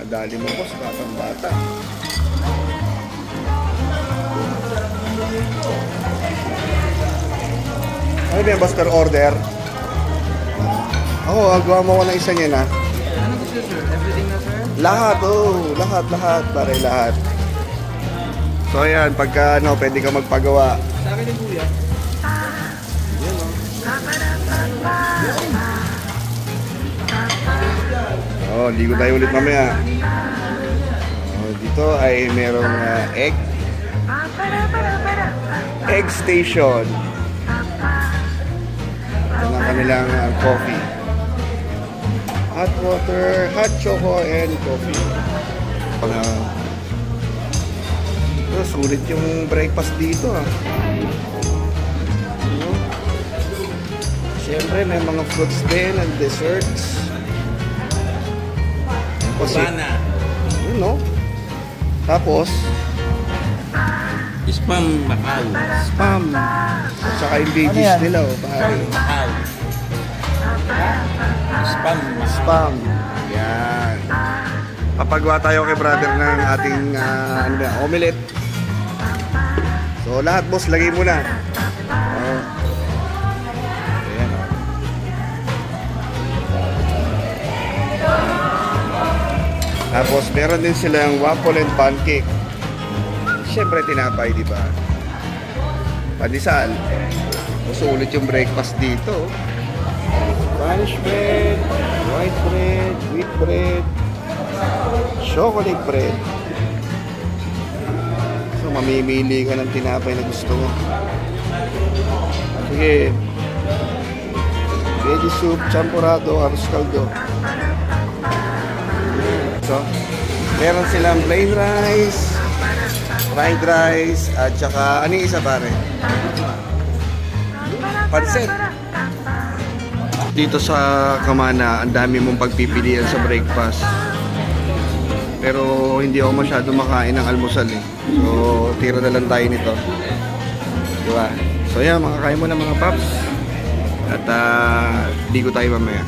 Nadali mo boss, batang bata. Ano ba yan, boss, per order? Oo, gawa mo ko ng isa niya na. Ano gusto sir? Everything na sir? Lahat, lahat, pare, lahat. So ayan, pagka ano, pwede ka magpagawa. Sa akin yung kuya. Yan o. Oh, ligo tayo ulit mamaya. Oh, dito ay merong egg station. Ito ang kanilang coffee. Hot water, hot choco, and coffee. Sulit yung breakfast dito ah. Siyempre may mga fruits din and desserts. Banana. Yun no? Tapos Spam Macau. spam. At saka yung veggies nila oh, pare. Macau. Spam Macau. Spam. Yan. Papagawa tayo kay brother ng ating ano ba, omelette. So lahat boss, lagay mo na. Oh. Ayan oh. Tapos meron din silang waffle and pancake. Siyempre tinapay, di ba? Pandesal. So ulit yung breakfast dito. Spanish bread, white bread, wheat bread, chocolate bread. So mamimili ka ng tinapay na gusto mo. Sige. Veggie soup, champurrado, arroz caldo. So, meron silang plain rice, fried rice, at saka, ano yung isa pare? Pansit. Dito sa Camana, ang dami mong pagpipilian sa breakfast. Pero hindi ako masyado makain ng almusal eh. So, tira na lang tayo nito. Diba? So yan, makakain mo na mga paps. At ligo tayo mamaya.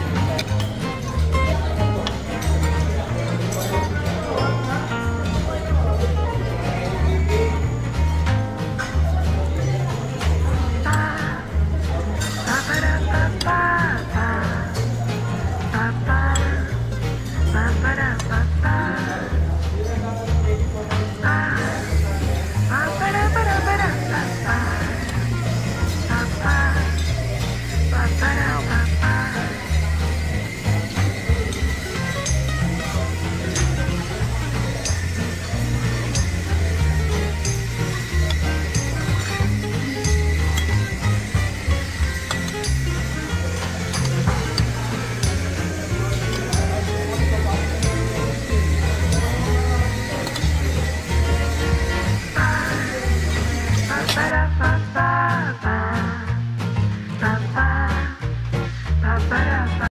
Ba ba ba ba ba ba ba